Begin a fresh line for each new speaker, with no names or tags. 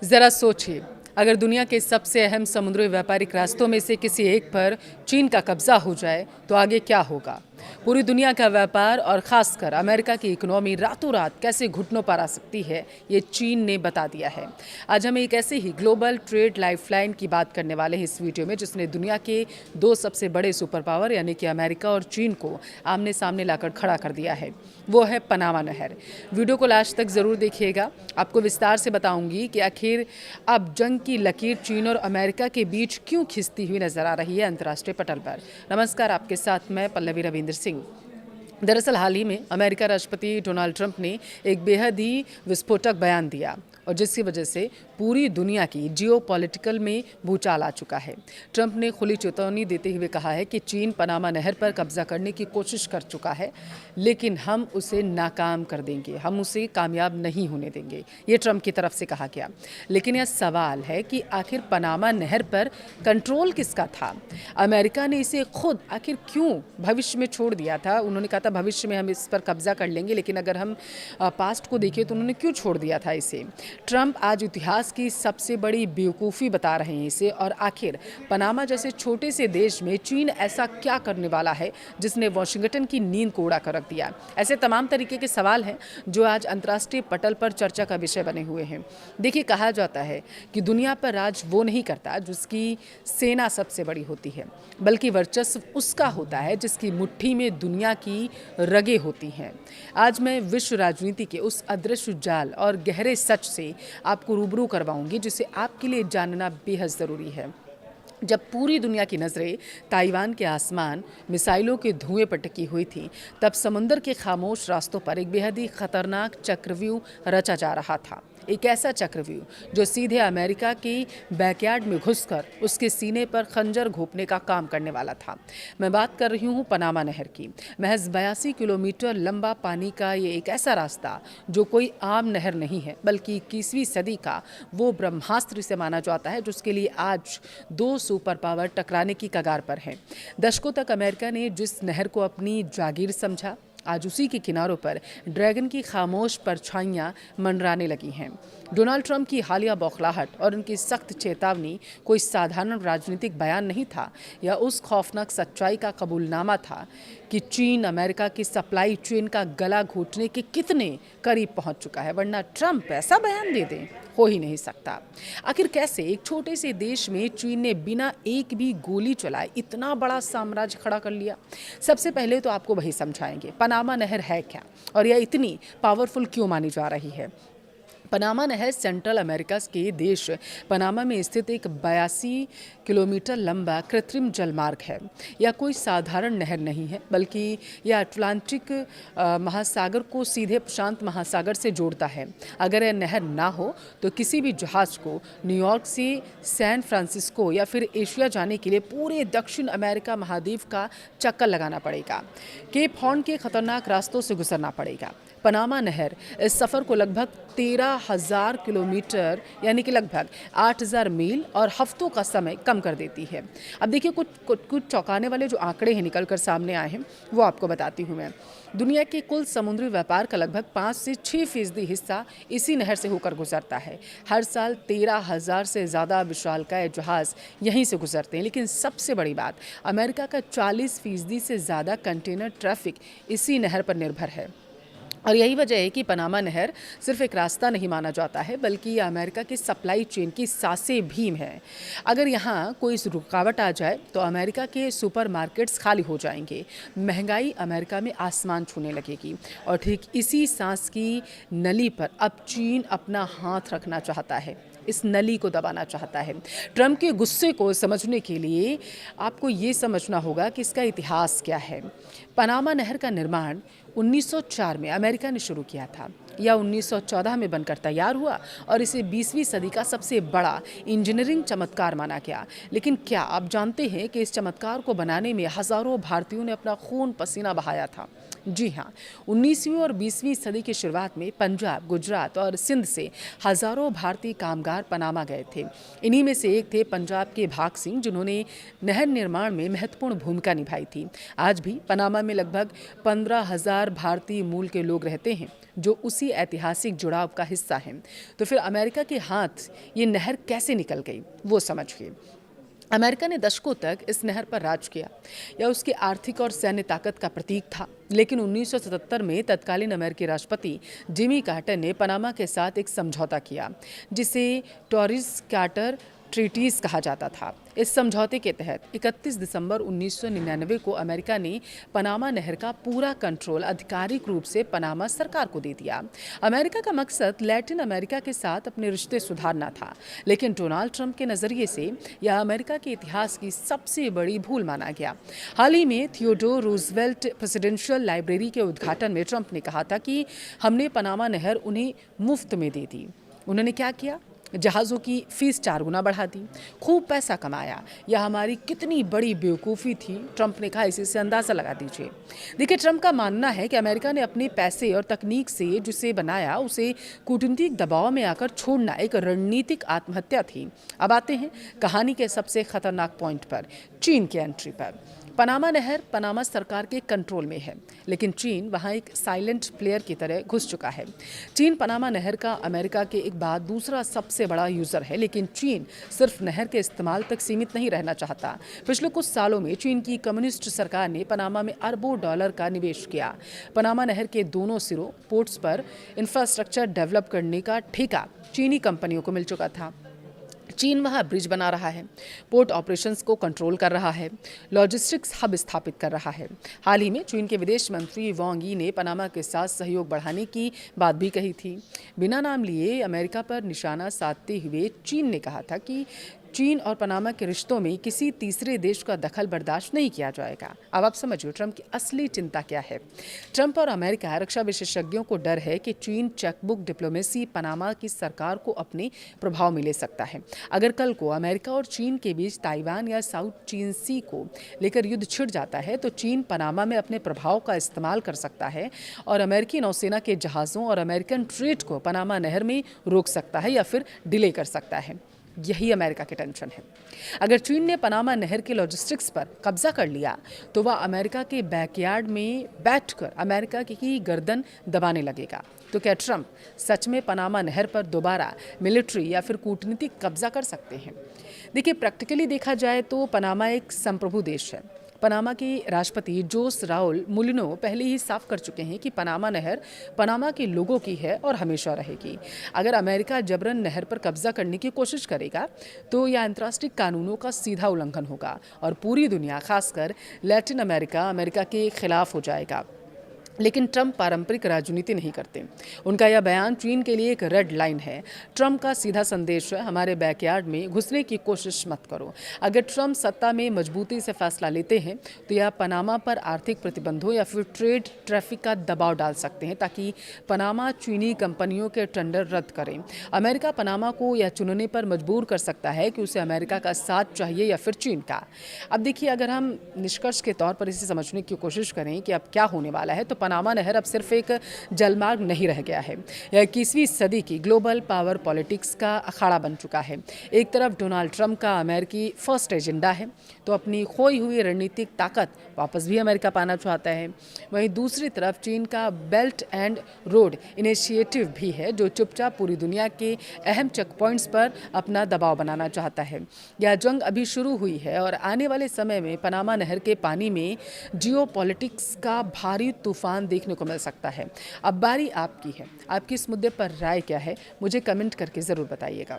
ज़रा सोचिए, अगर दुनिया के सबसे अहम समुद्री व्यापारिक रास्तों में से किसी एक पर चीन का कब्जा हो जाए तो आगे क्या होगा। पूरी दुनिया का व्यापार और खासकर अमेरिका की इकोनॉमी रातों रात कैसे घुटनों पर आ सकती है, ये चीन ने बता दिया है। आज हम एक ऐसे ही ग्लोबल ट्रेड लाइफलाइन की बात करने वाले हैं इस वीडियो में, जिसने दुनिया के दो सबसे बड़े सुपर पावर यानी कि अमेरिका और चीन को आमने सामने लाकर खड़ा कर दिया है। वो है पनामा नहर। वीडियो को लास्ट तक ज़रूर देखिएगा। आपको विस्तार से बताऊंगी कि आखिर अब जंग की लकीर चीन और अमेरिका के बीच क्यों खिंचती हुई नजर आ रही है अंतर्राष्ट्रीय पटल पर। नमस्कार, आपके साथ मैं पल्लवी रविंद्र सिंह। दरअसल हाल ही में अमेरिका राष्ट्रपति डोनाल्ड ट्रंप ने एक बेहद ही विस्फोटक बयान दिया और जिसकी वजह से पूरी दुनिया की जियोपॉलिटिकल में भूचाल आ चुका है। ट्रंप ने खुली चेतावनी देते हुए कहा है कि चीन पनामा नहर पर कब्जा करने की कोशिश कर चुका है, लेकिन हम उसे नाकाम कर देंगे, हम उसे कामयाब नहीं होने देंगे। ये ट्रंप की तरफ से कहा गया। लेकिन यह सवाल है कि आखिर पनामा नहर पर कंट्रोल किसका था। अमेरिका ने इसे खुद आखिर क्यों भविष्य में छोड़ दिया था। उन्होंने कहा था भविष्य में हम इस पर कब्जा कर लेंगे, लेकिन अगर हम पास्ट को देखें तो उन्होंने क्यों छोड़ दिया था इसे। ट्रंप आज इतिहास की सबसे बड़ी बेवकूफ़ी बता रहे हैं इसे। और आखिर पनामा जैसे छोटे से देश में चीन ऐसा क्या करने वाला है जिसने वॉशिंगटन की नींद को उड़ा कर रख दिया। ऐसे तमाम तरीके के सवाल हैं जो आज अंतर्राष्ट्रीय पटल पर चर्चा का विषय बने हुए हैं। देखिए, कहा जाता है कि दुनिया पर राज वो नहीं करता जिसकी सेना सबसे बड़ी होती है, बल्कि वर्चस्व उसका होता है जिसकी मुट्ठी में दुनिया की रगें होती हैं। आज मैं विश्व राजनीति के उस अदृश्य जाल और गहरे सच से आपको रूबरू करवाऊंगी जिसे आपके लिए जानना बेहद ज़रूरी है। जब पूरी दुनिया की नज़रें ताइवान के आसमान मिसाइलों के धुएं पर टिकी हुई थी, तब समुंदर के खामोश रास्तों पर एक बेहद ही खतरनाक चक्रव्यूह रचा जा रहा था। एक ऐसा चक्रव्यूह जो सीधे अमेरिका की बैकयार्ड में घुसकर उसके सीने पर खंजर घोंपने का काम करने वाला था। मैं बात कर रही हूँ पनामा नहर की। महज 82 किलोमीटर लंबा पानी का ये एक ऐसा रास्ता जो कोई आम नहर नहीं है, बल्कि 21वीं सदी का वो ब्रह्मास्त्र से माना जाता है जिसके लिए आज दो सुपर पावर टकराने की कगार पर हैं। दशकों तक अमेरिका ने जिस नहर को अपनी जागीर समझा, आज उसी के किनारों पर ड्रैगन की खामोश परछाइयां मंडराने लगी हैं। डोनाल्ड ट्रंप की हालिया बौखलाहट और उनकी सख्त चेतावनी कोई साधारण राजनीतिक बयान नहीं था, यह उस खौफनाक सच्चाई का कबूलनामा था कि चीन अमेरिका की सप्लाई चेन का गला घोटने के कितने करीब पहुंच चुका है। वरना ट्रंप ऐसा बयान दे दें, हो ही नहीं सकता। आखिर कैसे एक छोटे से देश में चीन ने बिना एक भी गोली चलाए इतना बड़ा साम्राज्य खड़ा कर लिया। सबसे पहले तो आपको वही समझाएंगे पनामा नहर है क्या और यह इतनी पावरफुल क्यों मानी जा रही है। पनामा नहर सेंट्रल अमेरिका के देश पनामा में स्थित एक 82 किलोमीटर लंबा कृत्रिम जलमार्ग है। यह कोई साधारण नहर नहीं है, बल्कि यह अटलांटिक महासागर को सीधे प्रशांत महासागर से जोड़ता है। अगर यह नहर ना हो तो किसी भी जहाज को न्यूयॉर्क से सैन फ्रांसिस्को या फिर एशिया जाने के लिए पूरे दक्षिण अमेरिका महाद्वीप का चक्कर लगाना पड़ेगा। केप हॉर्न के खतरनाक रास्तों से गुजरना पड़ेगा। पनामा नहर इस सफ़र को लगभग 13,000 किलोमीटर यानी कि लगभग 8,000 मील और हफ्तों का समय कम कर देती है। अब देखिए, कुछ चौंकाने वाले जो आंकड़े हैं निकल कर सामने आए हैं वो आपको बताती हूँ मैं। दुनिया के कुल समुद्री व्यापार का लगभग 5 से 6% हिस्सा इसी नहर से होकर गुजरता है। हर साल 13,000 से ज़्यादा विशालकाय जहाज़ यहीं से गुजरते हैं। लेकिन सबसे बड़ी बात, अमेरिका का 40% से ज़्यादा कंटेनर ट्रैफिक इसी नहर पर निर्भर है। और यही वजह है कि पनामा नहर सिर्फ एक रास्ता नहीं माना जाता है, बल्कि ये अमेरिका की सप्लाई चेन की सांसें भी हैं। अगर यहाँ कोई रुकावट आ जाए तो अमेरिका के सुपरमार्केट्स खाली हो जाएंगे, महंगाई अमेरिका में आसमान छूने लगेगी। और ठीक इसी सांस की नली पर अब चीन अपना हाथ रखना चाहता है, इस नली को दबाना चाहता है। ट्रंप के गुस्से को समझने के लिए आपको ये समझना होगा कि इसका इतिहास क्या है। पनामा नहर का निर्माण 1904 में अमेरिका ने शुरू किया था। यह 1914 में बनकर तैयार हुआ और इसे 20वीं सदी का सबसे बड़ा इंजीनियरिंग चमत्कार माना गया। लेकिन क्या आप जानते हैं कि इस चमत्कार को बनाने में हज़ारों भारतीयों ने अपना खून पसीना बहाया था। जी हाँ, 19वीं और 20वीं सदी की शुरुआत में पंजाब, गुजरात और सिंध से हजारों भारतीय कामगार पनामा गए थे। इन्हीं में से एक थे पंजाब के भाग सिंह, जिन्होंने नहर निर्माण में महत्वपूर्ण भूमिका निभाई थी। आज भी पनामा में लगभग 15,000 भारतीय मूल के लोग रहते हैं, जो उसी ऐतिहासिक जुड़ाव का हिस्सा हैं। तो फिर अमेरिका के हाथ ये नहर कैसे निकल गई, वो समझिए। अमेरिका ने दशकों तक इस नहर पर राज किया। यह उसकी आर्थिक और सैन्य ताकत का प्रतीक था। लेकिन 1977 में तत्कालीन अमेरिकी राष्ट्रपति जिमी कार्टर ने पनामा के साथ एक समझौता किया, जिसे टॉरिस कार्टर ट्रीटीज कहा जाता था। इस समझौते के तहत 31 दिसंबर 1999 को अमेरिका ने पनामा नहर का पूरा कंट्रोल आधिकारिक रूप से पनामा सरकार को दे दिया। अमेरिका का मकसद लैटिन अमेरिका के साथ अपने रिश्ते सुधारना था, लेकिन डोनाल्ड ट्रंप के नजरिए से यह अमेरिका के इतिहास की सबसे बड़ी भूल माना गया। हाल ही में थियोडोर रूजवेल्ट प्रेसिडेंशियल लाइब्रेरी के उद्घाटन में ट्रंप ने कहा था कि हमने पनामा नहर उन्हें मुफ्त में दे दी। उन्होंने क्या किया? जहाज़ों की फीस 4 गुना बढ़ा दी, खूब पैसा कमाया। यह हमारी कितनी बड़ी बेवकूफ़ी थी, ट्रंप ने कहा। इसी से अंदाज़ा लगा दीजिए। देखिए, ट्रंप का मानना है कि अमेरिका ने अपने पैसे और तकनीक से जिसे बनाया, उसे कूटनीतिक दबाव में आकर छोड़ना एक रणनीतिक आत्महत्या थी। अब आते हैं कहानी के सबसे खतरनाक पॉइंट पर, चीन की एंट्री पर। पनामा नहर पनामा सरकार के कंट्रोल में है, लेकिन चीन वहां एक साइलेंट प्लेयर की तरह घुस चुका है। चीन पनामा नहर का अमेरिका के एक बाद दूसरा सबसे बड़ा यूजर है, लेकिन चीन सिर्फ नहर के इस्तेमाल तक सीमित नहीं रहना चाहता। पिछले कुछ सालों में चीन की कम्युनिस्ट सरकार ने पनामा में अरबों डॉलर का निवेश किया। पनामा नहर के दोनों सिरों पोर्ट्स पर इंफ्रास्ट्रक्चर डेवलप करने का ठेका चीनी कंपनियों को मिल चुका था। चीन वहाँ ब्रिज बना रहा है, पोर्ट ऑपरेशंस को कंट्रोल कर रहा है, लॉजिस्टिक्स हब स्थापित कर रहा है। हाल ही में चीन के विदेश मंत्री वांग यी ने पनामा के साथ सहयोग बढ़ाने की बात भी कही थी। बिना नाम लिए अमेरिका पर निशाना साधते हुए चीन ने कहा था कि चीन और पनामा के रिश्तों में किसी तीसरे देश का दखल बर्दाश्त नहीं किया जाएगा। अब आप समझिए ट्रंप की असली चिंता क्या है। ट्रंप और अमेरिका रक्षा विशेषज्ञों को डर है कि चीन चेकबुक डिप्लोमेसी पनामा की सरकार को अपने प्रभाव में ले सकता है। अगर कल को अमेरिका और चीन के बीच ताइवान या साउथ चीन सी को लेकर युद्ध छिड़ जाता है, तो चीन पनामा में अपने प्रभाव का इस्तेमाल कर सकता है और अमेरिकी नौसेना के जहाज़ों और अमेरिकन ट्रेड को पनामा नहर में रोक सकता है या फिर डिले कर सकता है। यही अमेरिका की टेंशन है। अगर चीन ने पनामा नहर के लॉजिस्टिक्स पर कब्जा कर लिया, तो वह अमेरिका के बैकयार्ड में बैठकर अमेरिका की गर्दन दबाने लगेगा। तो क्या ट्रंप सच में पनामा नहर पर दोबारा मिलिट्री या फिर कूटनीतिक कब्जा कर सकते हैं? देखिए, प्रैक्टिकली देखा जाए तो पनामा एक संप्रभु देश है। पनामा के राष्ट्रपति जोस राउल मुलिनो पहले ही साफ कर चुके हैं कि पनामा नहर पनामा के लोगों की है और हमेशा रहेगी। अगर अमेरिका जबरन नहर पर कब्जा करने की कोशिश करेगा, तो यह अंतर्राष्ट्रीय कानूनों का सीधा उल्लंघन होगा और पूरी दुनिया, खासकर लैटिन अमेरिका, अमेरिका के खिलाफ हो जाएगा। लेकिन ट्रंप पारंपरिक राजनीति नहीं करते। उनका यह बयान चीन के लिए एक रेड लाइन है। ट्रंप का सीधा संदेश है, हमारे बैकयार्ड में घुसने की कोशिश मत करो। अगर ट्रंप सत्ता में मजबूती से फैसला लेते हैं, तो यह पनामा पर आर्थिक प्रतिबंधों या फिर ट्रेड ट्रैफिक का दबाव डाल सकते हैं, ताकि पनामा चीनी कंपनियों के टेंडर रद्द करें। अमेरिका पनामा को यह चुनने पर मजबूर कर सकता है कि उसे अमेरिका का साथ चाहिए या फिर चीन का। अब देखिए, अगर हम निष्कर्ष के तौर पर इसे समझने की कोशिश करें कि अब क्या होने वाला है, तो पनामा नहर अब सिर्फ एक जलमार्ग नहीं रह गया है। यह 21वीं सदी की ग्लोबल पावर पॉलिटिक्स का अखाड़ा बन चुका है। एक तरफ डोनाल्ड ट्रंप का अमेरिकी फर्स्ट एजेंडा है, तो अपनी खोई हुई रणनीतिक ताकत वापस भी अमेरिका पाना चाहता है। वहीं दूसरी तरफ चीन का बेल्ट एंड रोड इनिशिएटिव भी है, जो चुपचाप पूरी दुनिया के अहम चेक पॉइंट्स पर अपना दबाव बनाना चाहता है। यह जंग अभी शुरू हुई है और आने वाले समय में पनामा नहर के पानी में जियोपॉलिटिक्स का भारी तूफान देखने को मिल सकता है। अब बारी आपकी है। आपकी इस मुद्दे पर राय क्या है, मुझे कमेंट करके ज़रूर बताइएगा।